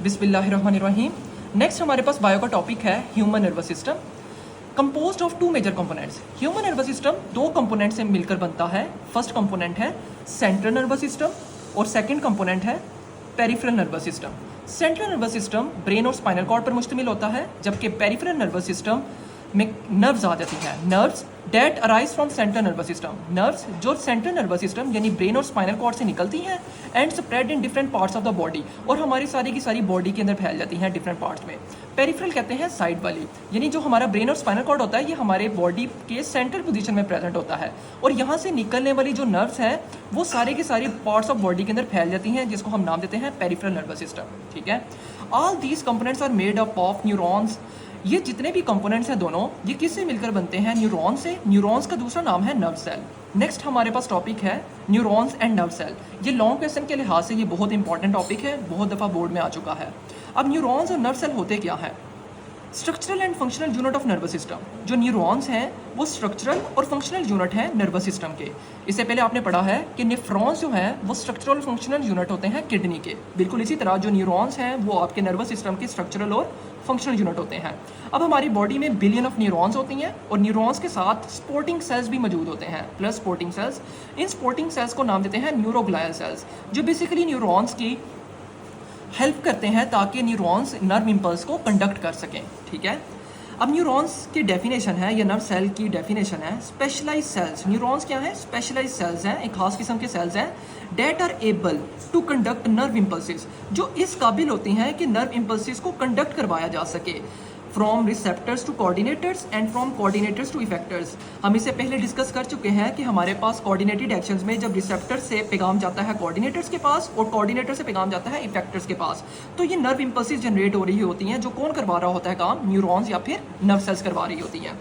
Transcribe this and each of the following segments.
बिस्मिल्लाहिर्रहमानिर्रहीम। नेक्स्ट हमारे पास बायो का टॉपिक है human nervous system, composed of two major components. Human nervous system दो कंपोनेंट से मिलकर बनता है। फर्स्ट कंपोनेंट है सेंट्रल नर्वस सिस्टम और सेकंड कंपोनेंट है peripheral nervous system. Central nervous system brain और स्पाइनल कॉर्ड पर मुश्तमिल होता है, जबकि पेरिफेरल नर्वस सिस्टम में नर्व्स आ जाती हैं। Nerves that arise from central nervous system. Nerves जो सेंट्रल नर्वस सिस्टम यानी ब्रेन और स्पाइनल कॉर्ड से निकलती हैं and spread in different parts of the body, और हमारी सारी की सारी बॉडी के अंदर फैल जाती हैं डिफरेंट पार्ट्स में। पेरिफेरल कहते हैं साइड वाली, यानी जो हमारा ब्रेन और स्पाइनल कॉर्ड होता है ये हमारे बॉडी के सेंट्रल पोजीशन में प्रेजेंट होता है, और यहाँ से निकलने वाली जो नर्व्स हैं वो सारे के सारे पार्ट्स ऑफ बॉडी के अंदर फैल जाती हैं, जिसको हम नाम देते हैं पेरिफेरल नर्वस सिस्टम। ठीक है, all these components are made up of neurons. ये जितने भी कंपोनेंट्स हैं दोनों, ये किससे मिलकर बनते हैं? न्यूरॉन से। न्यूरॉन्स का दूसरा नाम है नर्व सेल। नेक्स्ट हमारे पास टॉपिक है न्यूरॉन्स एंड नर्व सेल। ये लॉन्ग क्वेश्चन के लिहाज से ये बहुत इंपॉर्टेंट टॉपिक है, बहुत दफ़ा बोर्ड में आ चुका है। अब न्यूरॉन्स और नर्व सेल होते क्या है? Structural and functional unit of nervous system. जो न्यूरॉन्स हैं वो स्ट्रक्चरल और फंक्शनल यूनिट हैं नर्वस सिस्टम के। इससे पहले आपने पढ़ा है कि नेफ्रॉन्स जो हैं वो स्ट्रक्चरल और फंक्शनल यूनिट होते हैं किडनी के। बिल्कुल इसी तरह जो न्यूरॉन्स हैं वो आपके नर्वस सिस्टम के स्ट्रक्चरल और फंक्शनल यूनिट होते हैं। अब हमारी बॉडी में बिलियन ऑफ न्यूरॉन्स होती हैं, और न्यूरॉन्स के साथ स्पोर्टिंग सेल्स भी मौजूद होते हैं, प्लस स्पोर्टिंग सेल्स। इन स्पोर्टिंग सेल्स को नाम देते हैं न्यूरोग्लायल सेल्स, जो बेसिकली न्यूरॉन्स की हेल्प करते हैं ताकि न्यूरॉन्स नर्व इम्पल्स को कंडक्ट कर सकें। ठीक है, अब न्यूरॉन्स की डेफिनेशन है, या नर्व सेल की डेफिनेशन है स्पेशलाइज सेल्स। न्यूरॉन्स क्या है? स्पेशलाइज सेल्स हैं, एक खास किस्म के सेल्स हैं that are able to conduct nerve impulses, जो इस काबिल होती हैं कि नर्व इम्पल्सिस को कंडक्ट करवाया जा सके from receptors to coordinators and from coordinators to effectors. हम इससे पहले डिस्कस कर चुके हैं कि हमारे पास कोऑर्डिनेटेड एक्शंस में जब रिसेप्टर से पैगाम जाता है कोऑर्डिनेटर्स के पास और कोऑर्डिनेटर से पैगाम जाता है इफेक्टर्स के पास, तो ये नर्व इम्पल्सिस जनरेट हो रही होती हैं। जो कौन करवा रहा होता है काम? न्यूरॉन्स या फिर नर्व सेल्स करवा रही होती हैं।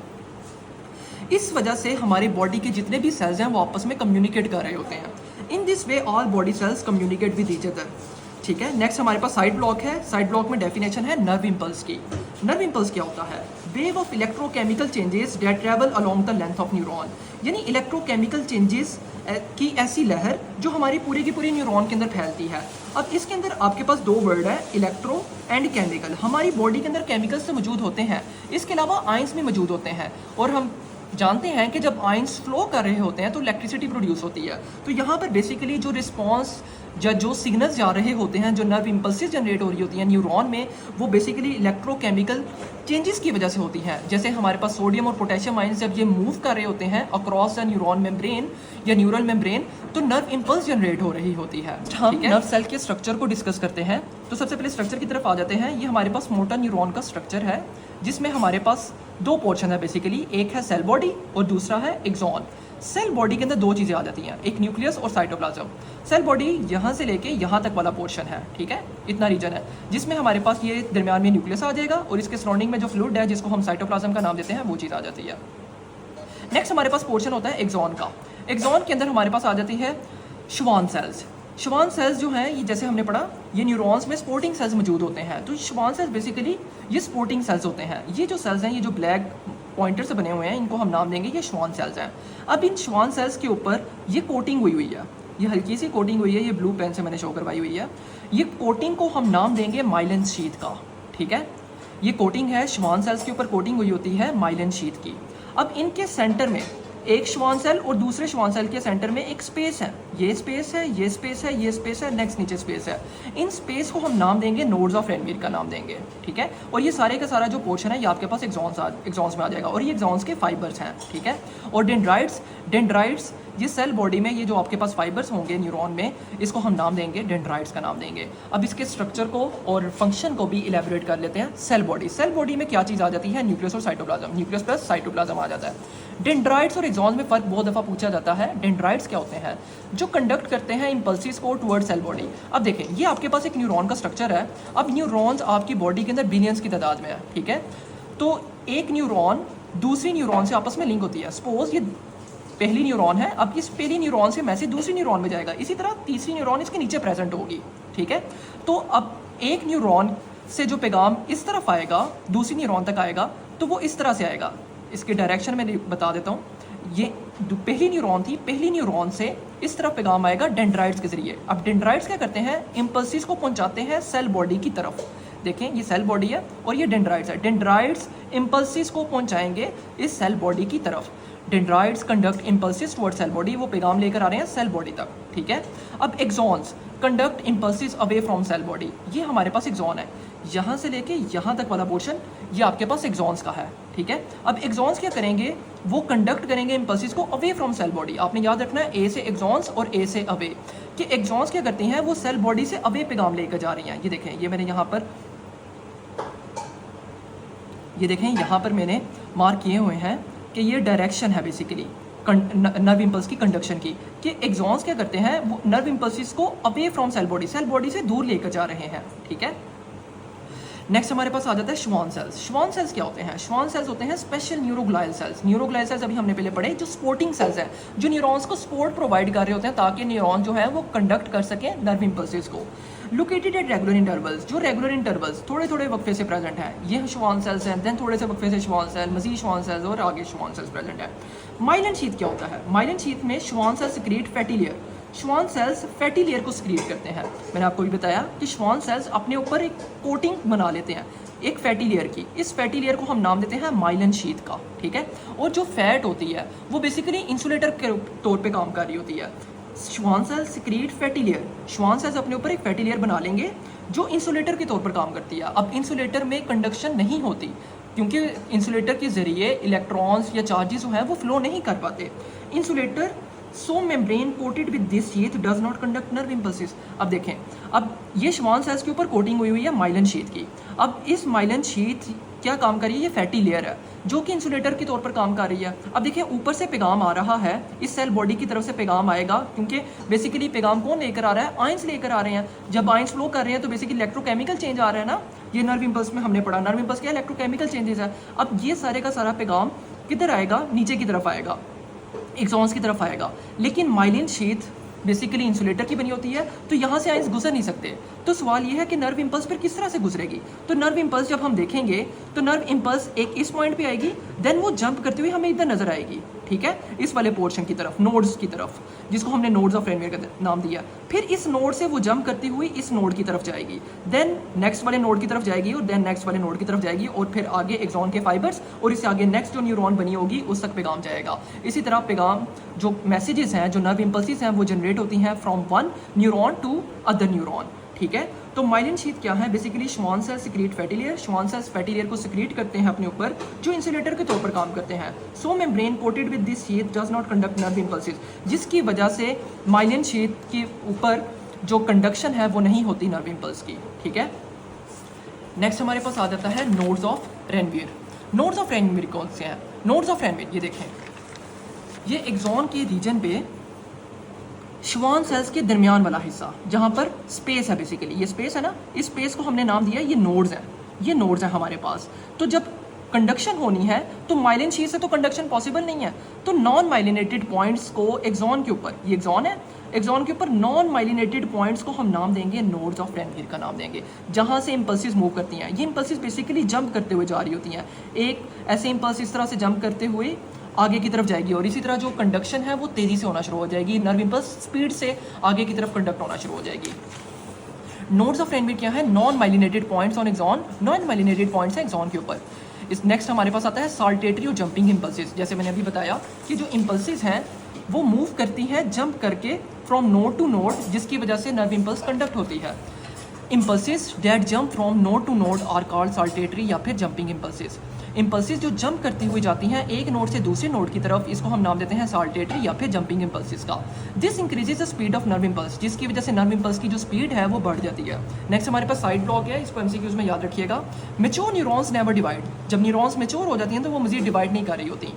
इस वजह से हमारी बॉडी के जितने भी सेल्स हैं वो आपस में कम्युनिकेट कर रहे होते हैं। In this way all body cells communicate with each other. ठीक है, नेक्स्ट हमारे पास साइड ब्लॉक है। साइड ब्लॉक में डेफिनेशन है नर्व इम्पल्स की। नर्व इम्पल्स क्या होता है? Wave of electrochemical changes that travel along the length of neuron, यानी इलेक्ट्रोकेमिकल चेंजेस की ऐसी लहर जो हमारी पूरी की पूरी न्यूरॉन के अंदर फैलती है। अब इसके अंदर आपके पास दो वर्ड है, इलेक्ट्रो एंड केमिकल। हमारी बॉडी के अंदर केमिकल्स तो मौजूद होते हैं, इसके अलावा आयंस भी मौजूद होते हैं, और हम जानते हैं कि जब आयंस फ्लो कर रहे होते हैं तो इलेक्ट्रिसिटी प्रोड्यूस होती है। तो यहाँ पर बेसिकली जो रिस्पॉन्स या जो सिग्नल्स जा रहे होते हैं, जो नर्व इम्पल्सिस जनरेट हो रही होती हैं न्यूरॉन में, वो बेसिकली इलेक्ट्रोकेमिकल चेंजेस की वजह से होती हैं। जैसे हमारे पास सोडियम और पोटेशियम आयंस जब ये मूव कर रहे होते हैं अक्रॉस द न्यूरॉन मेम्ब्रेन या न्यूरल मेम्ब्रेन, तो नर्व इम्पल्स जनरेट हो रही होती है। हम नर्व सेल के स्ट्रक्चर को डिस्कस करते हैं, तो सबसे पहले स्ट्रक्चर की तरफ आ जाते हैं। ये हमारे पास मोटर न्यूरॉन का स्ट्रक्चर है, जिसमें हमारे पास दो पोर्शन है बेसिकली, एक है सेल बॉडी और दूसरा है एक्सॉन। सेल बॉडी के अंदर दो चीज़ें आ जाती हैं, एक न्यूक्लियस और साइटोप्लाज्म। सेल बॉडी यहाँ से लेके यहाँ तक वाला पोर्शन है, ठीक है, इतना रीजन है, जिसमें हमारे पास ये दरमियान में न्यूक्लियस आ जाएगा, और इसके सराउंडिंग में जो फ्लूइड है जिसको हम साइटोप्लाज्म का नाम देते हैं वो चीज़ आ जाती है। नेक्स्ट हमारे पास पोर्शन होता है एक्सॉन का। एक्सॉन के अंदर हमारे पास आ जाती है श्वान सेल्स। श्वान सेल्स जो हैं, ये जैसे हमने पढ़ा, ये न्यूरॉन्स में स्पोर्टिंग सेल्स मौजूद होते हैं। तो श्वान सेल्स बेसिकली ये स्पोर्टिंग सेल्स होते हैं। ये जो सेल्स हैं, ये जो ब्लैक पॉइंटर से बने हुए हैं, इनको हम नाम देंगे ये श्वान सेल्स हैं। अब इन श्वान सेल्स के ऊपर ये कोटिंग हुई है, ये हल्की सी कोटिंग हुई है, ये ब्लू पेन से मैंने शो करवाई हुई है। ये कोटिंग को हम नाम देंगे माइलिन शीथ का। ठीक है, ये कोटिंग है, श्वान सेल्स के ऊपर कोटिंग हुई होती है माइलिन शीथ की। अब इनके सेंटर में एक श्वान सेल और दूसरे श्वान सेल के सेंटर में एक स्पेस है, ये स्पेस है, ये स्पेस है, ये स्पेस है, नेक्स्ट नीचे स्पेस है। इन स्पेस को हम नाम देंगे नोड्स ऑफ रेनवीर का नाम देंगे। ठीक है, और ये सारे का सारा जो पोर्शन है ये आपके पास एक्सॉन्स में आ जाएगा, और ये एक्सॉन्स के फाइबर्स हैं। ठीक है, और डेंड्राइट्स ये सेल बॉडी में ये जो आपके पास फाइबर्स होंगे न्यूरॉन में, इसको हम नाम देंगे डेंड्राइट्स का नाम देंगे। अब इसके स्ट्रक्चर को और फंक्शन को भी इलेबोरेट कर लेते हैं। सेल बॉडी में क्या चीज़ आ जाती है? न्यूक्लियस और साइटोप्लाज्म, न्यूक्लियस प्लस साइटोप्लाज्म आ जाता है। डेंड्राइट्स और एक्सॉन्स में फ़र्क बहुत दफ़ा पूछा जाता है। डेंड्राइट्स क्या होते हैं? जो कंडक्ट करते हैं इम्पल्सिस को टुवर्ड सेल बॉडी। अब देखें, ये आपके पास एक न्यूरॉन का स्ट्रक्चर है। अब न्यूरॉन्स आपकी बॉडी के अंदर बिलियंस की तादाद में है। ठीक है, तो एक न्यूरॉन दूसरी न्यूरॉन से आपस में लिंक होती है। सपोज ये पहली न्यूरॉन है, अब इस पहली न्यूरॉन से मैसेज दूसरी न्यूरॉन में जाएगा, इसी तरह तीसरी न्यूरॉन इसके नीचे प्रेजेंट होगी। ठीक है, तो अब एक न्यूरॉन से जो पैगाम इस तरफ आएगा दूसरी न्यूरॉन तक आएगा, तो वो इस तरह से आएगा। इसके डायरेक्शन में बता देता हूँ। ये पहली न्यूरॉन थी, पहली न्यूरॉन से इस तरफ पैगाम आएगा डेंड्राइट्स के जरिए। अब डेंड्राइट्स क्या करते हैं, इम्पल्सिस को पहुंचाते हैं सेल बॉडी की तरफ। देखें ये सेल बॉडी है और ये डेंड्राइट्स है। डेंड्राइट्स इम्पल्सिस को पहुंचाएंगे इस सेल बॉडी की तरफ। Dendrites conduct impulses toward cell body, वो पैगाम लेकर आ रहे हैं सेल बॉडी तक, ठीक है। अब axons conduct impulses away from cell body, ये हमारे पास एक्सॉन है। यहाँ से लेके यहाँ तक वाला पोर्शन ये आपके पास एक्सॉन्स का है, ठीक है। अब एक्सॉन्स क्या करेंगे, वो कंडक्ट करेंगे इम्पल्सिस को अवे फ्रॉम सेल बॉडी। आपने याद रखना है ए से एक्सॉन्स और ए से अवे, कि एक्सॉन्स क्या करती हैं, वो सेल बॉडी से अवे पैगाम लेकर जा रही हैं। ये देखें, ये मैंने यहाँ पर, ये देखें यहाँ पर मैंने मार्क किए हुए हैं कि ये डायरेक्शन है बेसिकली नर्व इम्पल्स की कंडक्शन की, कि एक्सॉन्स क्या करते हैं, वो नर्व इम्पल्सिस को अवे फ्रॉम सेल बॉडी से दूर लेकर जा रहे हैं, ठीक है। नेक्स्ट हमारे पास आ जाता है श्वान सेल्स। श्वान सेल्स क्या होते हैं, श्वान सेल्स होते हैं special neuroglial cells. Neuroglial cells अभी हमने पहले पढ़े, जो स्पोर्टिंग सेल्स हैं, जो न्यूरॉन्स को सपोर्ट प्रोवाइड कर रहे होते हैं ताकि न्यूरॉन जो है वो कंडक्ट कर सके नर्व इम्पल्सिस को। लोकेटेड एट रेगुलर इंटरवल्स, जो रेगुलर इंटरवल्स थोड़े थोड़े वक्फे से प्रेजेंट है, ये श्वान सेल्स हैं। देन थोड़े से वक्फे से श्वान सेल, मजीद श्वान सेल्स और आगे श्वान सेल्स प्रेजेंट है। माइलन शीथ क्या होता है, माइलन शीथ में श्वान cells secrete fatty layer, Schwann cells fatty layer को सिक्रीट करते हैं। मैंने आपको भी बताया कि श्वान सेल्स अपने ऊपर एक कोटिंग बना लेते हैं एक फैटी लेयर की। इस फैटी लेयर को हम नाम देते हैं माइलन शीथ का, ठीक है। और जो फैट होती है वो बेसिकली इंसुलेटर के तौर पे काम कर रही होती है। श्वान cells secrete fatty layer, Schwann sales अपने ऊपर एक फैटी लेयर बना लेंगे जो इंसुलेटर के तौर पर काम करती है। अब इंसुलेटर में कंडक्शन नहीं होती क्योंकि इंसुलेटर के जरिए इलेक्ट्रॉन्स या चार्जेस जो है वो फ्लो नहीं कर पाते। Insulator so membrane coated with this sheath does not conduct nerve impulses. अब देखें, अब ये श्वान सेल्स के ऊपर कोटिंग हुई है माइलन शीथ की। अब इस माइलन शीथ क्या काम कर रही है, ये फैटी लेयर है जो कि इंसुलेटर के तौर पर काम कर रही है। अब देखिए ऊपर से पैगाम आ रहा है, इस सेल बॉडी की तरफ से पैगाम आएगा क्योंकि बेसिकली पैगाम कौन लेकर आ रहा है, आयंस लेकर आ रहे हैं। जब आयंस फ्लो कर रहे हैं तो बेसिकली इलेक्ट्रोकेमिकल चेंज आ रहा है ना, ये नर्व इम्पल्स में हमने पढ़ा, नर्व इम्पल्स क्या इलेक्ट्रोकेमिकल चेंजेस है। अब ये सारे का सारा पैगाम किधर आएगा, नीचे की तरफ आएगा, एक्सॉन्स की तरफ आएगा। लेकिन माइलिन शीथ बेसिकली इंसुलेटर की बनी होती है तो यहाँ से आयंस गुजर नहीं सकते। तो सवाल ये है कि नर्व इम्पल्स फिर किस तरह से गुजरेगी। तो नर्व इम्पल्स जब हम देखेंगे तो नर्व इम्पल्स एक इस पॉइंट पे आएगी, देन वो जंप करते हुए हमें इधर नजर आएगी, ठीक है, इस वाले पोर्शन की तरफ, नोड्स की तरफ, जिसको हमने नोड्स ऑफ रेनवियर का नाम दिया। फिर इस नोड से वो जंप करती हुई इस नोड की तरफ जाएगी, देन नेक्स्ट वाले नोड की तरफ जाएगी और देन नेक्स्ट वाले नोड की तरफ जाएगी और फिर आगे एक्सॉन के फाइबर्स और इससे आगे नेक्स्ट जो न्यूरॉन बनी होगी उस तक पैगाम जाएगा। इसी तरह पैगाम जो मैसेजेस हैं, जो नर्व इम्पल्सिस हैं, वो जनरेट होती हैं from one neuron to other neuron, ठीक है। तो माइलिन शीथ क्या है, basically Schwann cells secrete fatty layer, Schwann cells fatty layer को सिक्रीट करते हैं अपने ऊपर जो इंसुलेटर के तौर पर काम करते हैं। So membrane coated with this sheath does not conduct nerve impulses, जिसकी वजह से माइलिन शीथ के ऊपर जो कंडक्शन है वो नहीं होती नर्व इम्पल्स की, ठीक है। नेक्स्ट हमारे पास आ जाता है nodes of Ranvier. Nodes of Ranvier कौन से हैं, नोड्स ऑफ रेनवियर ये देखें, ये एक्सॉन के रीजन पे श्वान सेल्स के दरमियान वाला हिस्सा जहाँ पर स्पेस है, बेसिकली ये स्पेस है ना, इस स्पेस को हमने नाम दिया ये नोड्स हैं, ये नोड्स हैं हमारे पास। तो जब कंडक्शन होनी है तो माइलिन शीथ से तो कंडक्शन पॉसिबल नहीं है, तो नॉन माइलिनेटेड पॉइंट्स को एक्सॉन के ऊपर, ये एक्सॉन है, एक्सॉन के ऊपर नॉन माइलिनेटेड पॉइंट्स को हम नाम देंगे नोड्स ऑफ रेनवियर का नाम देंगे, जहाँ से इम्पल्सिस मूव करती हैं। ये इम्पल्सिस बेसिकली जंप करते हुए जा रही होती हैं, एक ऐसे इम्पल्स इस तरह से जंप करते हुए आगे की तरफ जाएगी और इसी तरह जो कंडक्शन है वो तेज़ी से होना शुरू हो जाएगी, नर्व इम्पल्स स्पीड से आगे की तरफ कंडक्ट होना शुरू हो जाएगी। नोड्स ऑफ रेनवियर क्या है, non myelinated points on axon, non myelinated points हैं एक्सॉन के ऊपर। इस नेक्स्ट हमारे पास आता है साल्टेटरी और जंपिंग इम्पल्सिस। जैसे मैंने अभी बताया कि जो इम्पल्सिस हैं वो मूव करती हैं जंप करके फ्रॉम नोड टू नोड, जिसकी वजह से नर्व इम्पल्स कंडक्ट होती है। Impulses that jump from node to node are called saltatory या फिर जंपिंग इम्पल्सिस। इम्पल्सिस जो जंप करती हुई जाती हैं एक नोड से दूसरे नोड की तरफ, इसको हम नाम देते हैं साल्टेटरी या फिर जंपिंग इम्पल्सिस का। This increases the speed of nerve impulse, जिसकी वजह से नर्व इम्पल्स की जो स्पीड है वो बढ़ जाती है। नेक्स्ट हमारे पास साइड ब्लॉक है, इसको एमसीक्यूज में याद रखिएगा। मैच्योर न्यूरॉन्स नेवर डिवाइड, जब न्यूरॉन्स मैच्योर हो जाती हैं तो वो मजीद डिवाइड नहीं कर रही होती।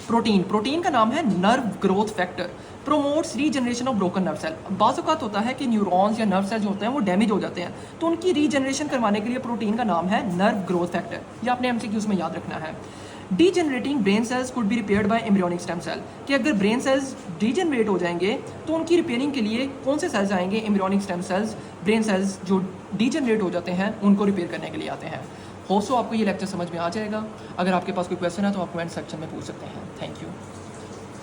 प्रोटीन, प्रोटीन का नाम है nerve growth factor, promotes regeneration of broken nerve cell. बाज़ औक़ात होता है कि न्यूरॉन्स या नर्व सेल जो होते हैं वो डैमेज हो जाते हैं, तो उनकी रीजनरेशन करवाने के लिए प्रोटीन का नाम है नर्व ग्रोथ फैक्टर, ये आपने एमसीक्यूज में याद रखना है। Degenerating brain cells could be repaired by embryonic stem cell, कि अगर ब्रेन सेल्स डीजनरेट हो जाएंगे तो उनकी रिपेयरिंग के लिए कौन से सेल्स आएंगे, embryonic stem cells. Brain cells जो डीजनरेट हो जाते हैं उनको रिपेयर करने के लिए आते हैं। होप सो आपको ये लेक्चर समझ में आ जाएगा। अगर आपके पास कोई क्वेश्चन है तो आप कमेंट सेक्शन में पूछ सकते हैं। Thank you.